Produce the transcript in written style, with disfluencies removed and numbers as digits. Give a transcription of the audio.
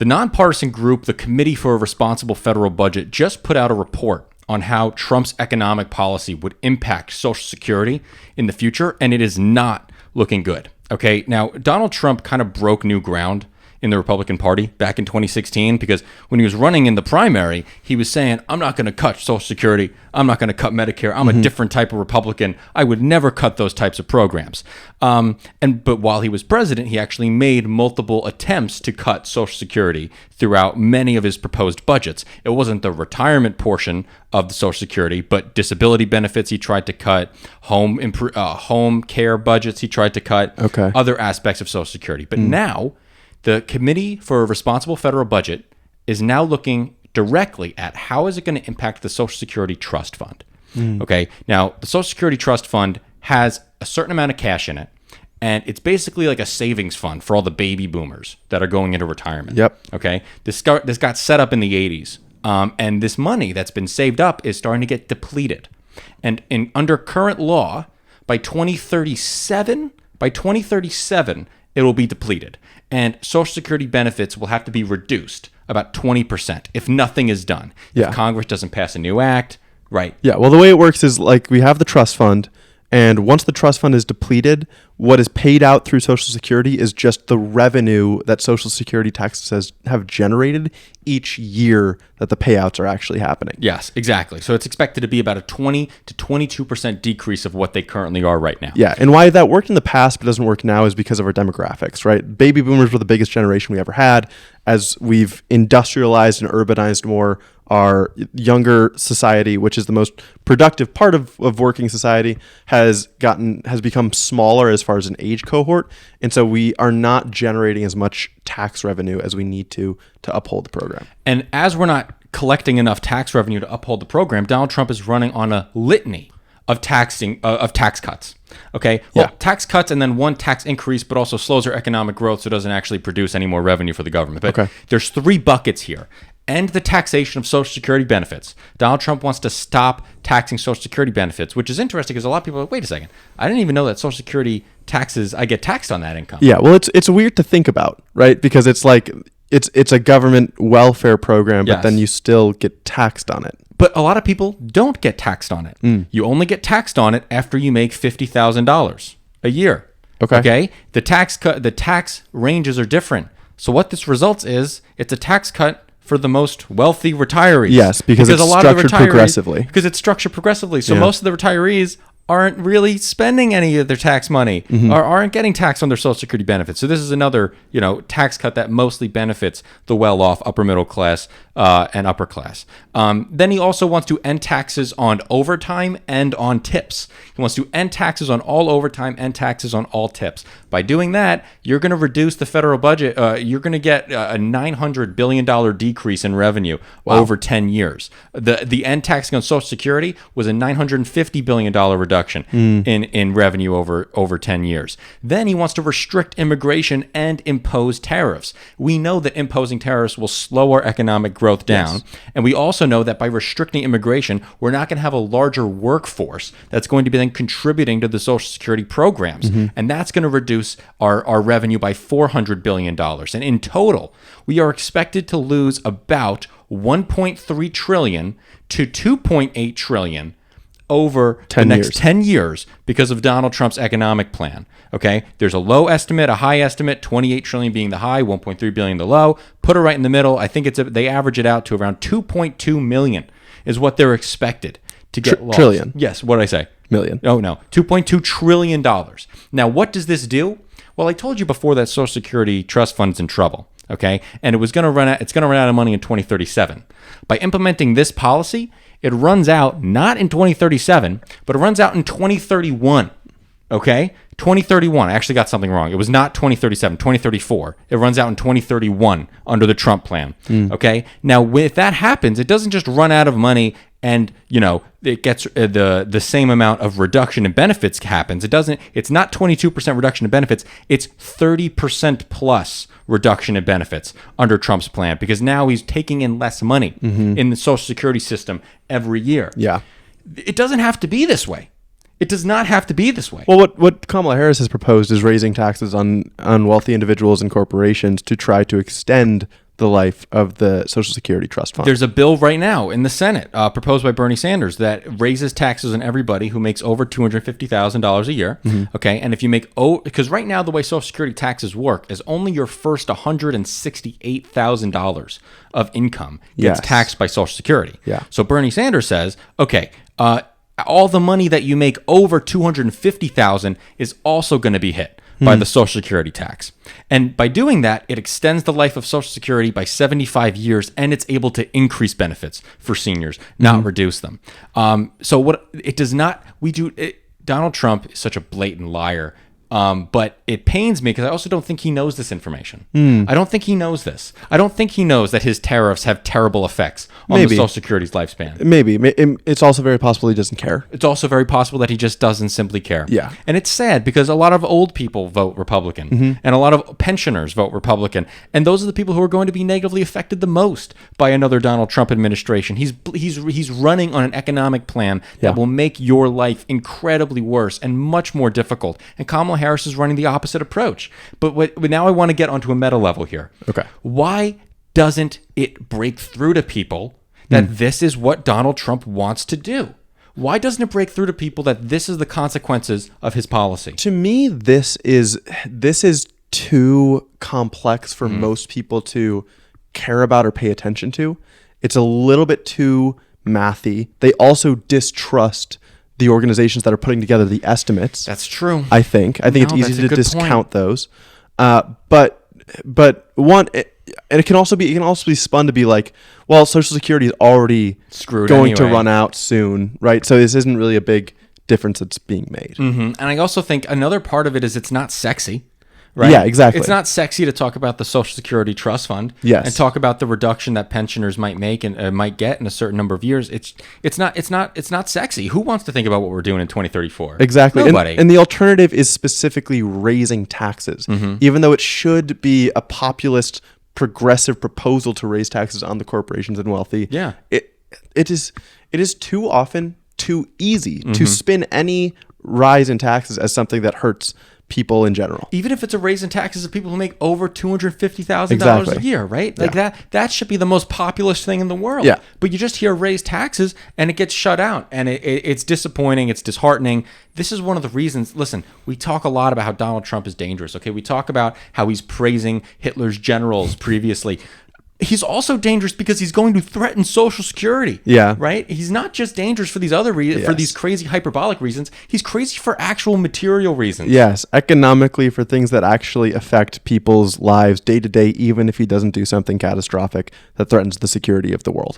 The nonpartisan group, the Committee for a Responsible Federal Budget, just put out a report on how Trump's economic policy would impact Social Security in the future, and it is not looking good. Okay, now Donald Trump kind of broke new ground in the Republican Party back in 2016 because when he was running in the primary, he was saying, I'm not going to cut Social Security. I'm not going to cut Medicare. I'm a different type of Republican. I would never cut those types of programs. But while he was president, he actually made multiple attempts to cut Social Security throughout many of his proposed budgets. It wasn't the retirement portion of the Social Security, but disability benefits he tried to cut, home care budgets he tried to cut, other aspects of Social Security. But now the Committee for a Responsible Federal Budget is now looking directly at how is it going to impact the Social Security Trust Fund. Okay, now the Social Security Trust Fund has a certain amount of cash in it, and it's basically like a savings fund for all the baby boomers that are going into retirement. Okay, this got set up in the 80s, and this money that's been saved up is starting to get depleted. And under current law, by 2037, it will be depleted. And Social Security benefits will have to be reduced about 20% if nothing is done. If Congress doesn't pass a new act, right? Yeah, well, the way it works is like we have the trust fund, and once the trust fund is depleted, what is paid out through Social Security is just the revenue that Social Security taxes have generated each year that the payouts are actually happening. Yes, exactly. So it's expected to be about a 20 to 22% decrease of what they currently are right now. Yeah, and why that worked in the past but doesn't work now is because of our demographics, right? Baby boomers were the biggest generation we ever had. As we've industrialized and urbanized more, our younger society, which is the most productive part of working society, has become smaller as far as an age cohort. And so we are not generating as much tax revenue as we need to uphold the program. And as we're not collecting enough tax revenue to uphold the program, Donald Trump is running on a litany of tax cuts. Okay, well, tax cuts and then one tax increase, but also slows our economic growth, so it doesn't actually produce any more revenue for the government. But there's three buckets here. End the taxation of Social Security benefits. Donald Trump wants to stop taxing Social Security benefits, which is interesting because a lot of people are like, wait a second, I didn't even know that Social Security taxes, I get taxed on that income. Yeah, well, it's weird to think about, right? Because it's like it's a government welfare program, but then you still get taxed on it. But a lot of people don't get taxed on it. You only get taxed on it after you make $50,000 a year. Okay. The tax ranges are different. So what this results is it's a tax cut for the most wealthy retirees. Yes, because it's structured progressively. Because it's structured progressively. So most of the retirees aren't really spending any of their tax money or aren't getting taxed on their Social Security benefits. So this is another, tax cut that mostly benefits the well-off, upper middle class and upper class. Then he also wants to end taxes on overtime and on tips. He wants to end taxes on all overtime and taxes on all tips. By doing that, you're going to reduce the federal budget. You're going to get a $900 billion decrease in revenue over 10 years. The end taxing on Social Security was a $950 billion reduction in revenue over 10 years. Then he wants to restrict immigration and impose tariffs. We know that imposing tariffs will slow our economic growth down. Yes. And we also know that by restricting immigration, we're not going to have a larger workforce that's going to be then contributing to the Social Security programs. And that's going to reduce our revenue by $400 billion. And in total, we are expected to lose about $1.3 trillion to $2.8 trillion over the next 10 years because of Donald Trump's economic plan. Okay, there's a low estimate, a high estimate, 28 trillion being the high, 1.3 billion the low. Put it right in the middle. I think they average it out to around 2.2 million is what they're expected to get lost. Trillion. Yes, what did I say? Million. Oh no, $2.2 trillion. Now, what does this do? Well, I told you before that Social Security Trust Fund's in trouble. Okay, and it's going to run out of money in 2037. By implementing this policy, it runs out not in 2037, but it runs out in 2031. Okay? 2031. I actually got something wrong. It was not 2037, 2034. It runs out in 2031 under the Trump plan. Okay? Now, if that happens, it doesn't just run out of money and, it gets the same amount of reduction in benefits happens. It's not 22% reduction in benefits. It's 30% plus reduction in benefits under Trump's plan because now he's taking in less money in the Social Security system every year. Yeah. It doesn't have to be this way. It does not have to be this way. Well, what Kamala Harris has proposed is raising taxes on wealthy individuals and corporations to try to extend the life of the Social Security Trust Fund. There's a bill right now in the Senate proposed by Bernie Sanders that raises taxes on everybody who makes over $250,000 a year. Okay, and if you make because right now the way Social Security taxes work is only your first $168,000 of income gets taxed by Social Security. Yeah. So Bernie Sanders says, okay, all the money that you make over $250,000 is also going to be hit by the Social Security tax. And by doing that, it extends the life of Social Security by 75 years, and it's able to increase benefits for seniors, not reduce them. So what it does not, Donald Trump is such a blatant liar. But it pains me because I also don't think he knows this information. I don't think he knows this. I don't think he knows that his tariffs have terrible effects on the Social Security's lifespan. Maybe. It's also very possible he doesn't care. It's also very possible that he just doesn't simply care. Yeah. And it's sad because a lot of old people vote Republican and a lot of pensioners vote Republican. And those are the people who are going to be negatively affected the most by another Donald Trump administration. He's running on an economic plan that will make your life incredibly worse and much more difficult. And Kamala Harris is running the opposite approach. But now I want to get onto a meta level here. Okay. Why doesn't it break through to people that this is what Donald Trump wants to do? Why doesn't it break through to people that this is the consequences of his policy? To me, this is too complex for most people to care about or pay attention to. It's a little bit too mathy. They also distrust the organizations that are putting together the estimates. That's true. I think it's easy to discount those. But one, and it can also be spun to be like, well, Social Security is already going to run out soon, right? So this isn't really a big difference that's being made. And I also think another part of it is it's not sexy. Right? Yeah, exactly. It's not sexy to talk about the Social Security Trust Fund and talk about the reduction that pensioners might make and might get in a certain number of years. It's not sexy. Who wants to think about what we're doing in 2034? Exactly. Nobody. And the alternative is specifically raising taxes, even though it should be a populist, progressive proposal to raise taxes on the corporations and wealthy. Yeah. It is too often too easy to spin any rise in taxes as something that hurts people in general. Even if it's a raise in taxes of people who make over $250,000 a year, right? Like that should be the most populist thing in the world. Yeah. But you just hear raise taxes and it gets shut out, and it's disappointing, it's disheartening. This is one of the reasons, listen, we talk a lot about how Donald Trump is dangerous, okay? We talk about how he's praising Hitler's generals previously. He's also dangerous because he's going to threaten Social Security. Yeah. Right? He's not just dangerous for these other for these crazy hyperbolic reasons. He's crazy for actual material reasons. Yes, economically for things that actually affect people's lives day to day, even if he doesn't do something catastrophic that threatens the security of the world.